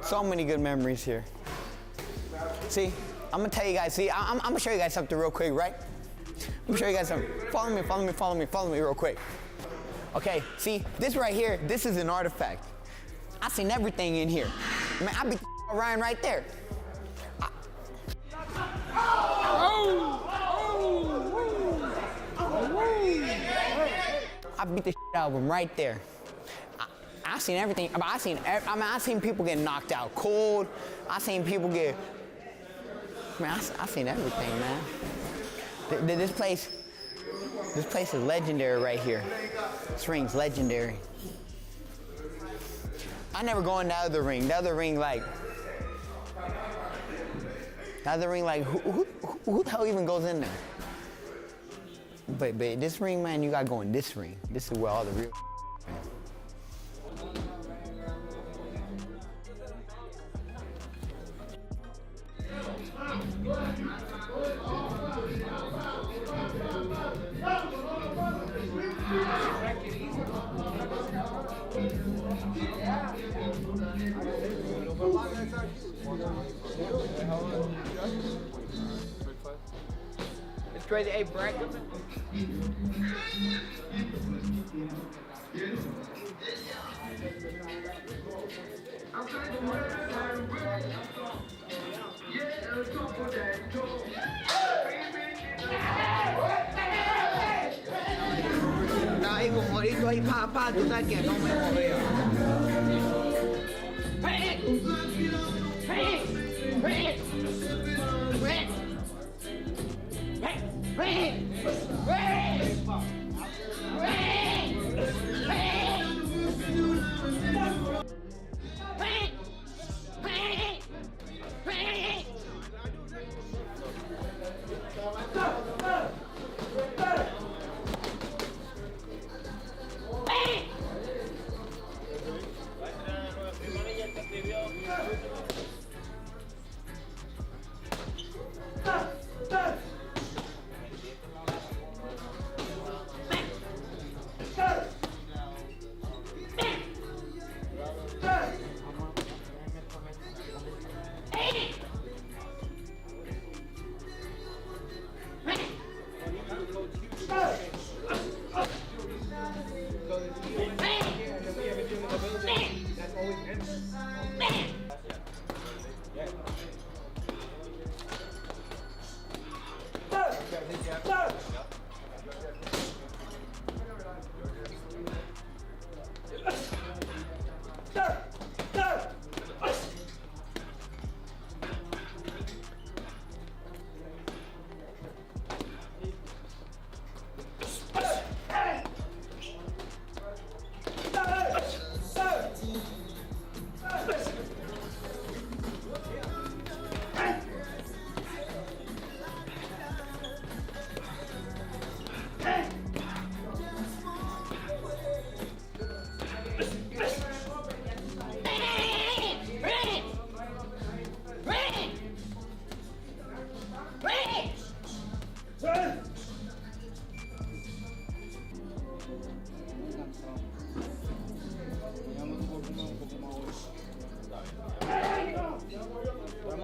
So many good memories here. See, I'm gonna tell you guys, see, I'm gonna show you guys something real quick, right? I'm gonna show you guys something. Follow me real quick. Okay, see, this right here, this is an artifact. I seen everything in here. Man, I beat Ryan right there. I beat the out of him right there. I seen everything. I seen people get knocked out cold. I seen people get. Man, I seen everything, man. This place is legendary right here. This ring's legendary. I never go in the other ring. The other ring, like, who the hell even goes in there? But this ring, man, you gotta go in this ring. This is where all the real. It's crazy, hey, bracket. Nah, hijo, morito ahí, papá, tú sabes que no me moveo.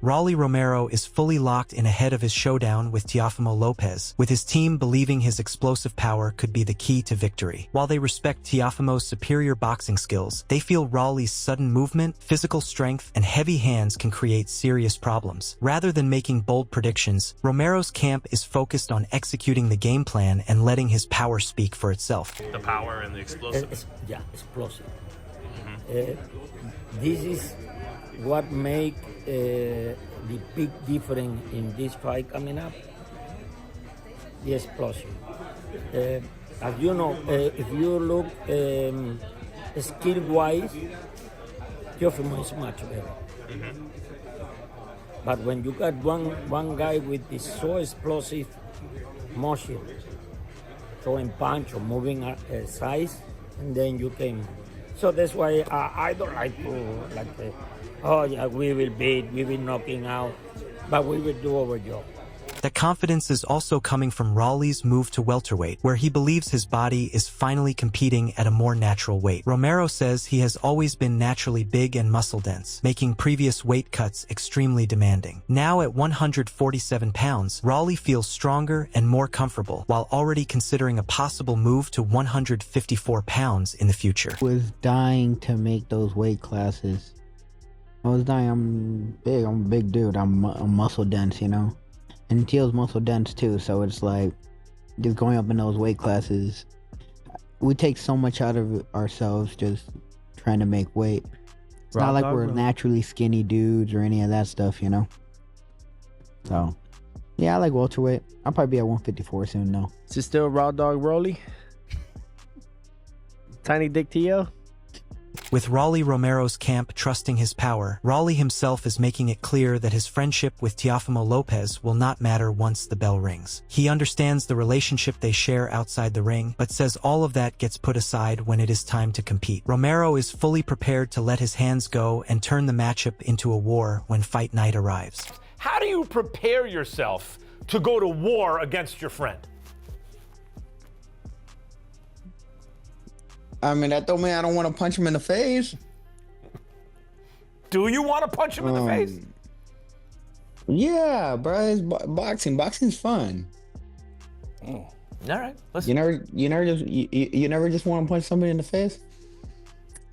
Rolly Romero is fully locked in ahead of his showdown with Teofimo Lopez, with his team believing his explosive power could be the key to victory. While they respect Teofimo's superior boxing skills, they feel Rolly's sudden movement, physical strength, and heavy hands can create serious problems. Rather than making bold predictions, Romero's camp is focused on executing the game plan and letting his power speak for itself. The power and the explosive. Explosive. This is what make the big difference in this fight coming up. The explosion. As you know, if you look skill-wise, Teofimo is much better. But when you got one guy with this so explosive motion, throwing punch or moving size, and then you can. So that's why I don't like to oh yeah, we will beat, we will knocking out, but we will do our job. That confidence is also coming from Rolly's move to welterweight, where he believes his body is finally competing at a more natural weight. Romero says he has always been naturally big and muscle-dense, making previous weight cuts extremely demanding. Now at 147 pounds, Rolly feels stronger and more comfortable, while already considering a possible move to 154 pounds in the future. I was dying to make those weight classes. I was dying. I'm big. I'm a big dude. I'm muscle dense, you know. And Teal's muscle dense too. So it's like just going up in those weight classes. We take so much out of ourselves just trying to make weight. It's not like we're naturally skinny dudes or any of that stuff, you know. So yeah, I like welterweight. I'll probably be at 154 soon though. Is it still Raw Dog Rolly? Tiny Dick Teo? With Rolly Romero's camp trusting his power, Rolly himself is making it clear that his friendship with Teofimo Lopez will not matter once the bell rings. He understands the relationship they share outside the ring, but says all of that gets put aside when it is time to compete. Romero is fully prepared to let his hands go and turn the matchup into a war when fight night arrives. How do you prepare yourself to go to war against your friend? I mean, that don't mean I don't want to punch him in the face. Do you want to punch him in the face? Yeah, bro. It's boxing. Boxing's fun. All right. Let's... You never just want to punch somebody in the face.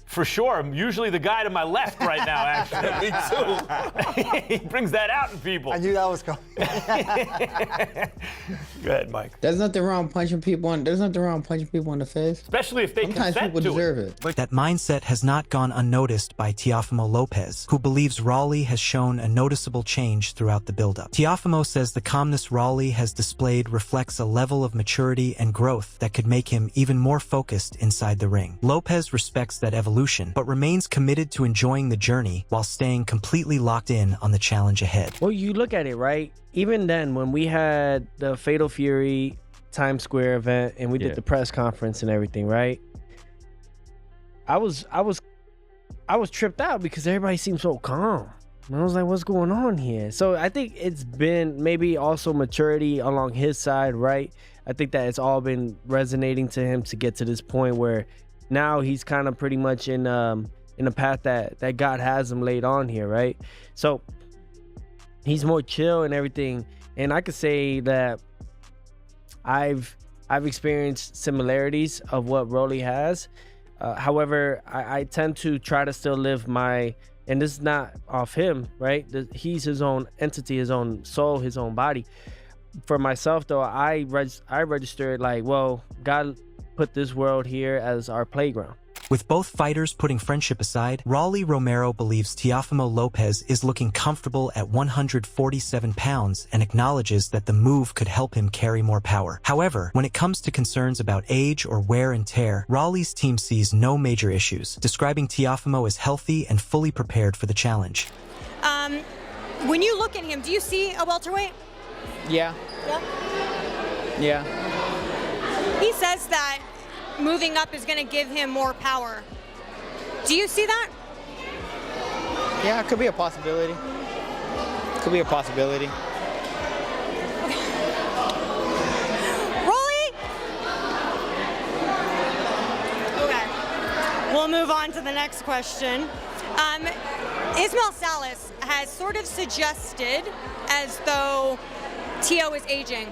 For sure. I'm usually the guy to my left right now, actually. Me too. He brings that out in people. I knew that was coming. Go ahead, Mike. There's nothing wrong punching people in the face. Especially if they Sometimes consent people to deserve it. That mindset has not gone unnoticed by Teofimo Lopez, who believes Rolly has shown a noticeable change throughout the buildup. Teofimo says the calmness Rolly has displayed reflects a level of maturity and growth that could make him even more focused inside the ring. Lopez respects that evolution, but remains committed to enjoying the journey while staying completely locked in on the challenge ahead. Well, you look at it, right? Even then, when we had the Fatal Fury Times Square event and we did the press conference and everything, right? I was tripped out because everybody seemed so calm. And I was like, what's going on here? So I think it's been maybe also maturity along his side, right? I think that it's all been resonating to him to get to this point where now he's kind of pretty much in a path that God has him laid on here, right? So he's more chill and everything. And I could say that I've experienced similarities of what Rolly has. However, I tend to try to still live my, and this is not off him, right? He's his own entity, his own soul, his own body. For myself, though, I registered like, well, God put this world here as our playground. With both fighters putting friendship aside, Rolly Romero believes Teofimo Lopez is looking comfortable at 147 pounds and acknowledges that the move could help him carry more power. However, when it comes to concerns about age or wear and tear, Rolly's team sees no major issues, describing Teofimo as healthy and fully prepared for the challenge. When you look at him, do you see a welterweight? Yeah. Yeah. He says that moving up is going to give him more power. Do you see that? Yeah, it could be a possibility. Could be a possibility. Rolly? Okay. We'll move on to the next question. Ismael Salas has sort of suggested as though Teo is aging.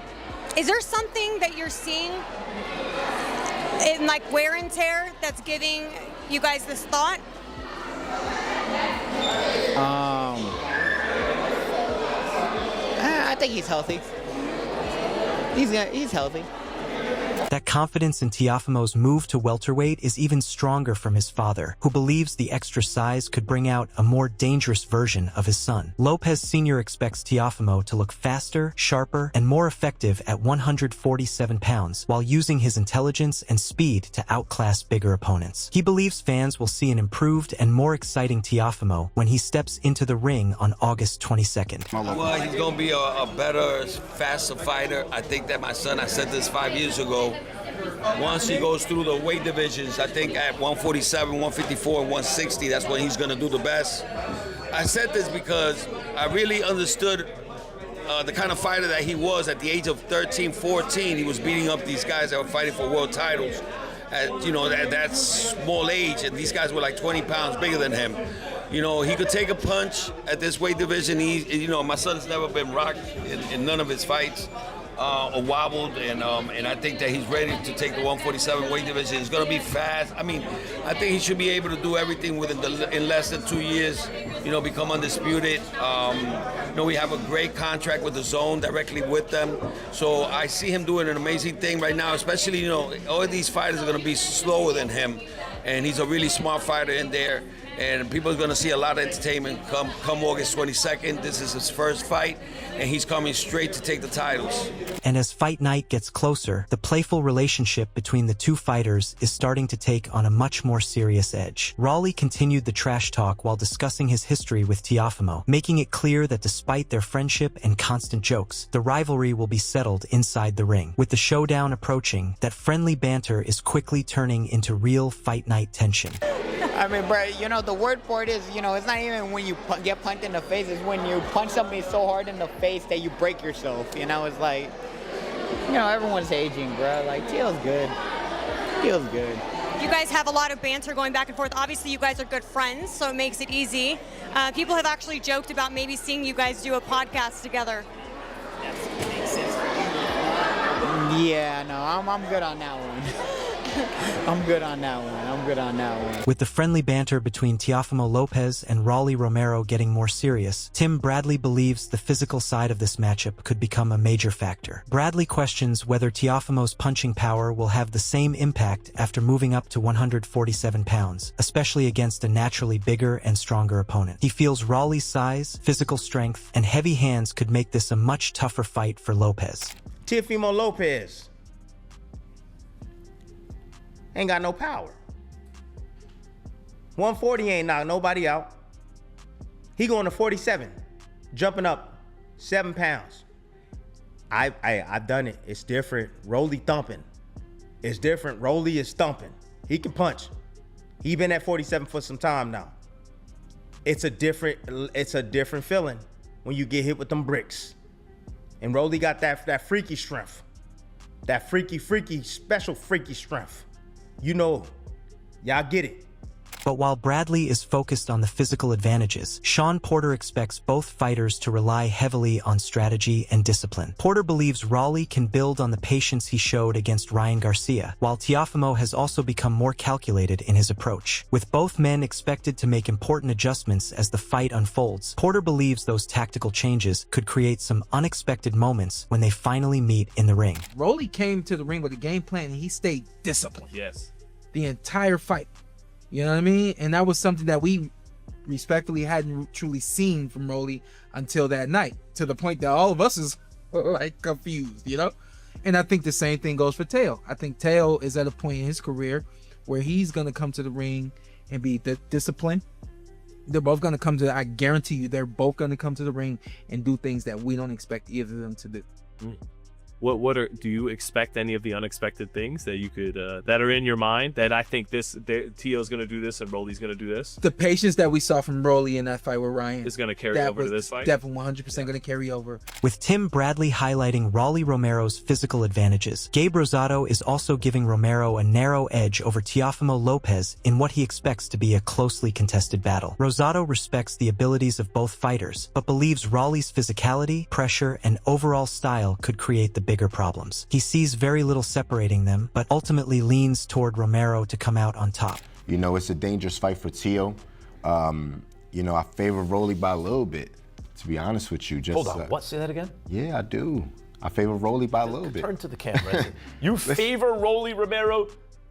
Is there something that you're seeing in like wear and tear that's giving you guys this thought? I think he's healthy. He's healthy. That confidence in Teofimo's move to welterweight is even stronger from his father, who believes the extra size could bring out a more dangerous version of his son. Lopez Sr. expects Teofimo to look faster, sharper, and more effective at 147 pounds, while using his intelligence and speed to outclass bigger opponents. He believes fans will see an improved and more exciting Teofimo when he steps into the ring on August 22nd. Well, he's going to be a better, faster fighter. I think that my son, I said this 5 years ago, once he goes through the weight divisions, I think at 147, 154, 160, that's when he's going to do the best. I said this because I really understood the kind of fighter that he was at the age of 13, 14, he was beating up these guys that were fighting for world titles at, at that small age, and these guys were like 20 pounds bigger than him. He could take a punch at this weight division. My son's never been rocked in none of his fights or wobbled, and I think that he's ready to take the 147 weight division. He's going to be fast. I think he should be able to do everything in less than 2 years. Become undisputed. We have a great contract with the Zone directly with them, so I see him doing an amazing thing right now. Especially, all of these fighters are going to be slower than him, and he's a really smart fighter in there. And people are going to see a lot of entertainment come August 22nd. This is his first fight, and he's coming straight to take the titles. And as fight night gets closer, the playful relationship between the two fighters is starting to take on a much more serious edge. Rolly continued the trash talk while discussing his history with Teofimo, making it clear that despite their friendship and constant jokes, the rivalry will be settled inside the ring. With the showdown approaching, that friendly banter is quickly turning into real fight night tension. Bro, the word for it is, it's not even when you get punched in the face, it's when you punch somebody so hard in the face that you break yourself. It's like, everyone's aging, bro. Like, Teal's good. Teal's good. You guys have a lot of banter going back and forth. Obviously, you guys are good friends, so it makes it easy. People have actually joked about maybe seeing you guys do a podcast together. Yeah, no, I'm good on that one. I'm good on that one. With the friendly banter between Teofimo Lopez and Rolly Romero getting more serious, Tim Bradley believes the physical side of this matchup could become a major factor. Bradley questions whether Teofimo's punching power will have the same impact after moving up to 147 pounds, especially against a naturally bigger and stronger opponent. He feels Rolly's size, physical strength, and heavy hands could make this a much tougher fight for Lopez. Teofimo Lopez ain't got no power. 140 ain't knocked nobody out. He going to 47, jumping up 7 pounds. I've done it. It's different. Rolly thumping. It's different. Rolly is thumping. He can punch. He been at 47 for some time now. It's a different feeling when you get hit with them bricks. And Rolly got that freaky strength. That freaky, special freaky strength. Y'all get it. But while Bradley is focused on the physical advantages, Sean Porter expects both fighters to rely heavily on strategy and discipline. Porter believes Rolly can build on the patience he showed against Ryan Garcia, while Teofimo has also become more calculated in his approach. With both men expected to make important adjustments as the fight unfolds, Porter believes those tactical changes could create some unexpected moments when they finally meet in the ring. Rolly came to the ring with a game plan and he stayed disciplined. Yes. The entire fight. You know what I mean? And that was something that we respectfully hadn't truly seen from Rolly until that night, to the point that all of us is like confused, And I think the same thing goes for Teo. I think Teo is at a point in his career where he's going to come to the ring and be disciplined. They're both going to come to, I guarantee you, they're both going to come to the ring and do things that we don't expect either of them to do. Do you expect any of the unexpected things that you could that are in your mind that I think Teo's going to do this and Rolly's going to do this? The patience that we saw from Rolly in that fight with Ryan is going to carry over to this fight. Definitely 100% going to carry over. With Tim Bradley highlighting Rolly Romero's physical advantages, Gabe Rosado is also giving Romero a narrow edge over Teofimo Lopez in what he expects to be a closely contested battle. Rosado respects the abilities of both fighters, but believes Rolly's physicality, pressure, and overall style could create the bigger problems. He sees very little separating them, but ultimately leans toward Romero to come out on top. It's a dangerous fight for Teo. I favor Rolly by a little bit, to be honest with you. Hold on, what? Say that again? Yeah, I do. I favor Rolly by a little bit. Turn to the camera. You favor Rolly Romero?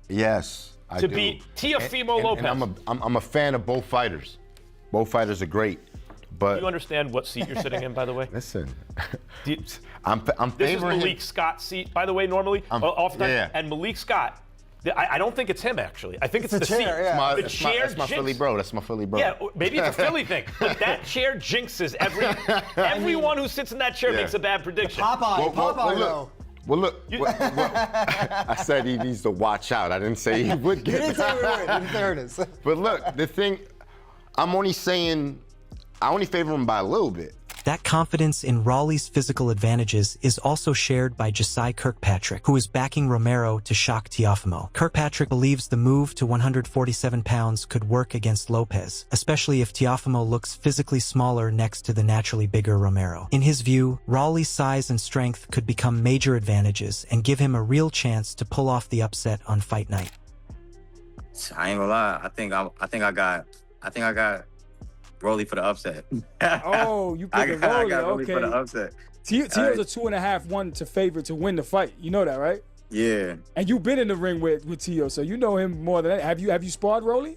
Yes, I do. To beat Teofimo Lopez. And I'm a fan of both fighters. Both fighters are great. But do you understand what seat you're sitting in, by the way? Listen, I'm favoring this is Malik Scott's seat, by the way, normally. Yeah. And Malik Scott, I don't think it's him, actually. I think it's the chair, seat. Yeah. The chair that's my Philly bro. That's my Philly bro. Yeah, maybe it's a Philly thing. But that chair jinxes everyone who sits in that chair makes a bad prediction. Popeye, Well, look, I said he needs to watch out. I didn't say he would get it. You didn't say we would. There it is. But look, the thing, I only favor him by a little bit. That confidence in Rolly's physical advantages is also shared by Josiah Kirkpatrick, who is backing Romero to shock Teofimo. Kirkpatrick believes the move to 147 pounds could work against Lopez, especially if Teofimo looks physically smaller next to the naturally bigger Romero. In his view, Rolly's size and strength could become major advantages and give him a real chance to pull off the upset on fight night. I ain't gonna lie. I think I got Rolly for the upset. Oh, you picked Rolly. I got Rolly Okay. for the upset. Tio's a 2.5-1 to favorite to win the fight. You know that, right? Yeah. And you've been in the ring with Tio, so you know him more than that. Have you sparred Rolly?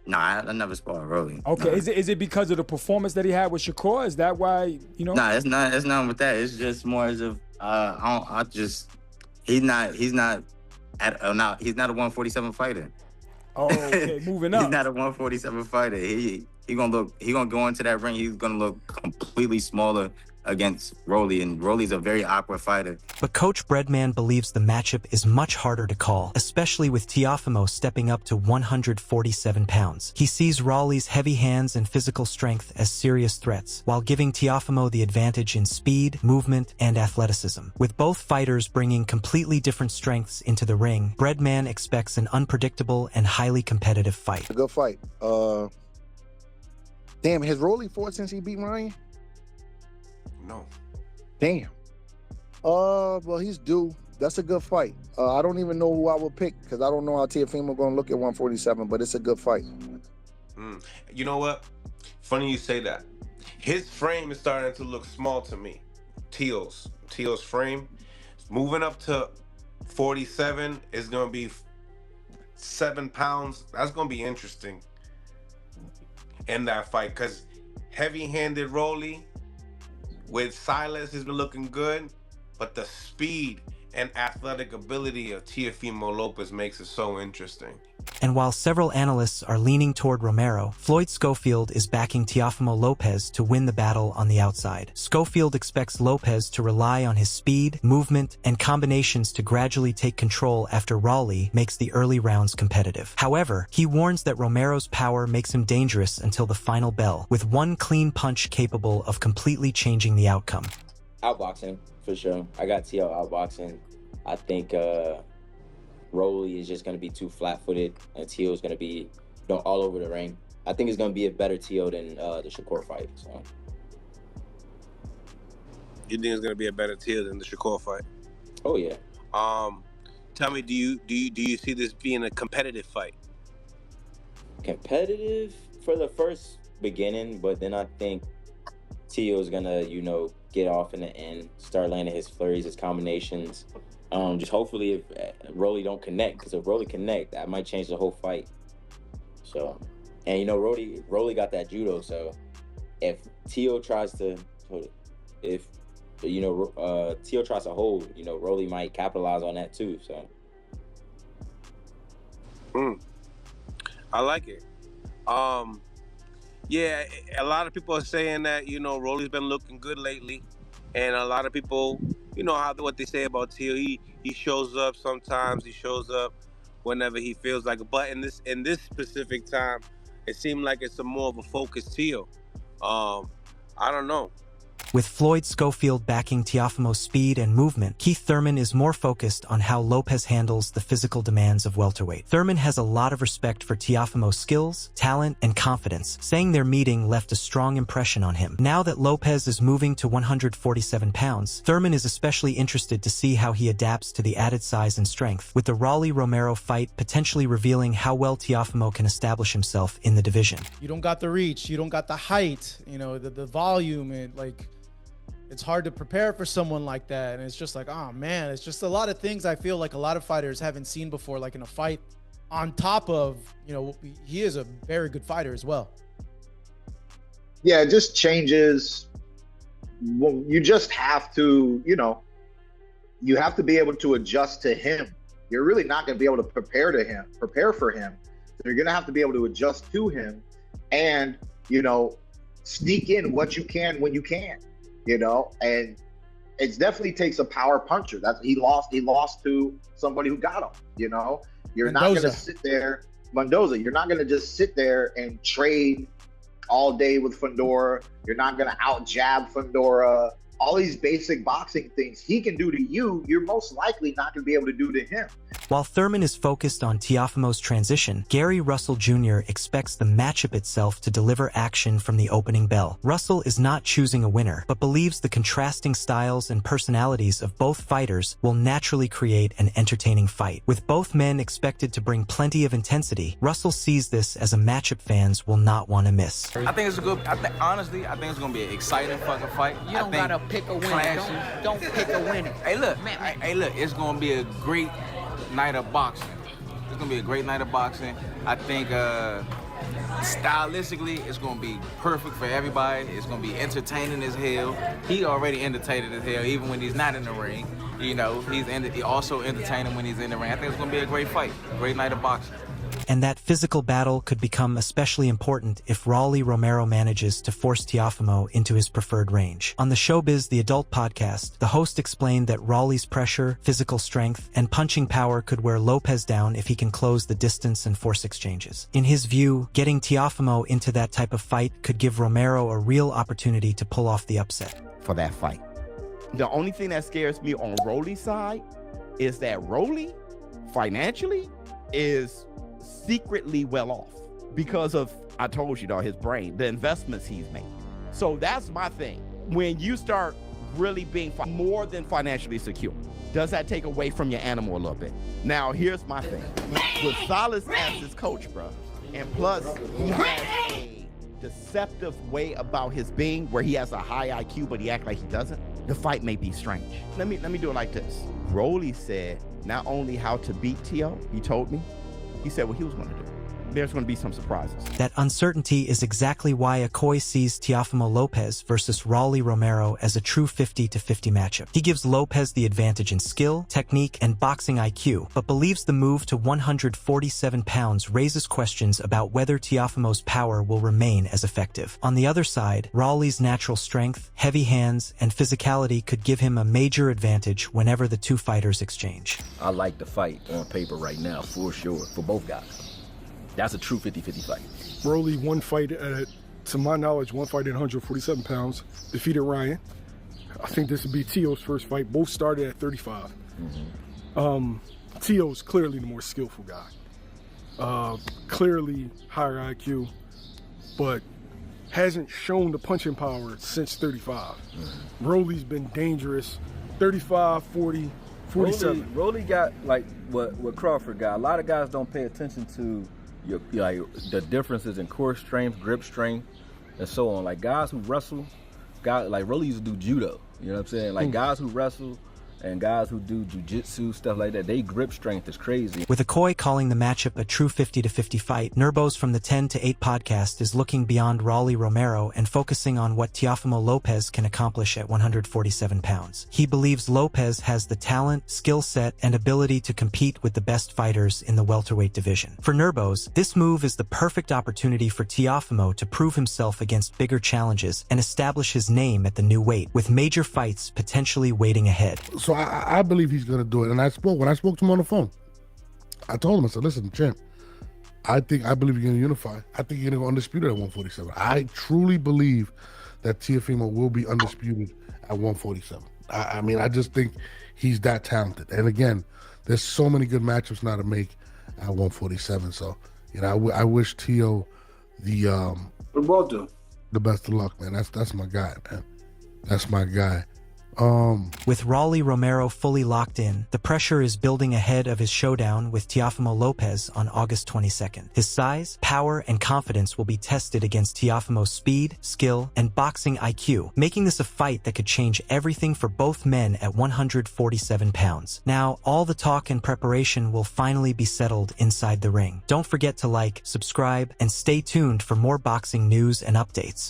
Nah, I never sparred Rolly. Okay. Nah. Is it because of the performance that he had with Shakur? Is that why, you know? Nah, it's not with that. It's just more as if he's not a 147 fighter. Oh, okay. Moving up. He's not a 147 fighter. He gonna go into that ring. He's gonna look completely smaller against Rolly, and Rolly's a very awkward fighter. But Coach Breadman believes the matchup is much harder to call, especially with Teofimo stepping up to 147 pounds. He sees Rolly's heavy hands and physical strength as serious threats, while giving Teofimo the advantage in speed, movement, and athleticism. With both fighters bringing completely different strengths into the ring, Breadman expects an unpredictable and highly competitive fight. A good fight. Damn, has Rolly fought since he beat Ryan? No. Damn. Well, he's due. That's a good fight. I don't even know who I would pick because I don't know how Teofimo going to look at 147, but it's a good fight. You know what? Funny you say that. His frame is starting to look small to me. Teo's frame. Moving up to 47 is going to be 7 pounds. That's going to be interesting in that fight because heavy-handed Rolly with Silas has been looking good, but the speed and athletic ability of Teofimo Lopez makes it so interesting. And while several analysts are leaning toward Romero, Floyd Schofield is backing Teofimo Lopez to win the battle on the outside. Schofield expects Lopez to rely on his speed, movement, and combinations to gradually take control after Rolly makes the early rounds competitive. However, he warns that Romero's power makes him dangerous until the final bell, with one clean punch capable of completely changing the outcome. Outboxing, for sure. I got Tio outboxing. I think Rolly is just going to be too flat-footed, and Tio is going to be all over the ring. I think it's going to be a better Tio than the Shakur fight. So. You think it's going to be a better Tio than the Shakur fight? Oh yeah. Tell me, do you see this being a competitive fight? Competitive for the first beginning, but then I think Tio is going to, get off in the end, start landing his flurries, his combinations. Just hopefully if Rolly don't connect, because if Rolly connect, that might change the whole fight. So, and Rolly got that judo, so if Tio tries to, Tio tries to hold, Rolly might capitalize on that too, so. I like it. Yeah, a lot of people are saying that, Rolly's been looking good lately. And a lot of people, what they say about Tio, he shows up sometimes, he shows up whenever he feels like it. But in this specific time, it seemed like it's more of a focused Tio. I don't know. With Floyd Schofield backing Teofimo's speed and movement, Keith Thurman is more focused on how Lopez handles the physical demands of welterweight. Thurman has a lot of respect for Teofimo's skills, talent, and confidence, saying their meeting left a strong impression on him. Now that Lopez is moving to 147 pounds, Thurman is especially interested to see how he adapts to the added size and strength, with the Rolly Romero fight potentially revealing how well Teofimo can establish himself in the division. You don't got the reach, you don't got the height, the volume, and it's hard to prepare for someone like that. And it's just like, oh man, it's just a lot of things I feel like a lot of fighters haven't seen before, like in a fight, on top of, he is a very good fighter as well. Yeah, it just changes. Well, you just have to, you have to be able to adjust to him. You're really not going to be able to prepare for him. So you're going to have to be able to adjust to him and, sneak in what you can when you can. And it definitely takes a power puncher. He lost to somebody who got him. You're Mendoza. not going to sit there, Mendoza. You're not going to just sit there and trade all day with Fundora. You're not going to out jab Fundora. All these basic boxing things he can do to you, you're most likely not going to be able to do to him. While Thurman is focused on Teofimo's transition, Gary Russell Jr. expects the matchup itself to deliver action from the opening bell. Russell is not choosing a winner, but believes the contrasting styles and personalities of both fighters will naturally create an entertaining fight. With both men expected to bring plenty of intensity, Russell sees this as a matchup fans will not want to miss. I think it's a good, honestly, I think it's going to be an exciting fucking fight. You don't gotta pick a winner. Don't pick a winner. Hey, look, it's going to be a great night of boxing. It's going to be a great night of boxing. I think stylistically, it's going to be perfect for everybody. It's going to be entertaining as hell. He already entertaining as hell, even when he's not in the ring. You know, he's also entertaining when he's in the ring. I think it's going to be a great fight, a great night of boxing. And that physical battle could become especially important if Rolly Romero manages to force Teofimo into his preferred range. On the Showbiz, the adult podcast, the host explained that Rolly's pressure, physical strength, and punching power could wear Lopez down if he can close the distance and force exchanges. In his view, getting Teofimo into that type of fight could give Romero a real opportunity to pull off the upset. For that fight. The only thing that scares me on Rolly's side is that Rolly, financially, is secretly well off because of, I told you, his brain, the investments he's made. So that's my thing. When you start really being more than financially secure, does that take away from your animal a little bit? Now, here's my thing. With Salas as his coach, bro, and plus he has a deceptive way about his being where he has a high IQ, but he acts like he doesn't, the fight may be strange. Let me do it like this. Rolly said not only how to beat Teo, he told me, he said what he was going to do. There's going to be some surprises. That uncertainty is exactly why Okoye sees Teofimo Lopez versus Rolly Romero as a true 50-50 matchup. He gives Lopez the advantage in skill, technique, and boxing IQ, but believes the move to 147 pounds raises questions about whether Teofimo's power will remain as effective. On the other side, Rolly's natural strength, heavy hands, and physicality could give him a major advantage whenever the two fighters exchange. I like the fight on paper right now, for sure, for both guys. That's a true 50-50 fight. Rolly to my knowledge, one fight at 147 pounds, defeated Ryan. I think this would be Teo's first fight. Both started at 35. Teo's clearly the more skillful guy. Clearly higher IQ, but hasn't shown the punching power since 35. Rolly's been dangerous, 35, 40, 47. Rolly got like what Crawford got. A lot of guys don't pay attention to the differences in core strength, grip strength, and so on. Like guys who wrestle, like Rolly used to do judo. You know what I'm saying? Like guys who wrestle and guys who do jiu-jitsu, stuff like that, they grip strength is crazy. With Okoye calling the matchup a true 50-50 fight, Nurbos from the 10 to 8 podcast is looking beyond Rolly Romero and focusing on what Teofimo Lopez can accomplish at 147 pounds. He believes Lopez has the talent, skill set, and ability to compete with the best fighters in the welterweight division. For Nurbos, this move is the perfect opportunity for Teofimo to prove himself against bigger challenges and establish his name at the new weight, with major fights potentially waiting ahead. So I believe he's going to do it. And when I spoke to him on the phone, I told him, I said, listen, champ, I believe you're going to unify. I think you're going to go undisputed at 147. I truly believe that Teofimo will be undisputed at 147. I mean, I just think he's that talented. And again, there's so many good matchups now to make at 147. So, I wish Teo the best of luck, man. That's my guy, man. That's my guy. With Rolly Romero fully locked in, the pressure is building ahead of his showdown with Teofimo Lopez on August 22nd. His size, power, and confidence will be tested against Teofimo's speed, skill, and boxing IQ, making this a fight that could change everything for both men at 147 pounds. Now, all the talk and preparation will finally be settled inside the ring. Don't forget to like, subscribe, and stay tuned for more boxing news and updates.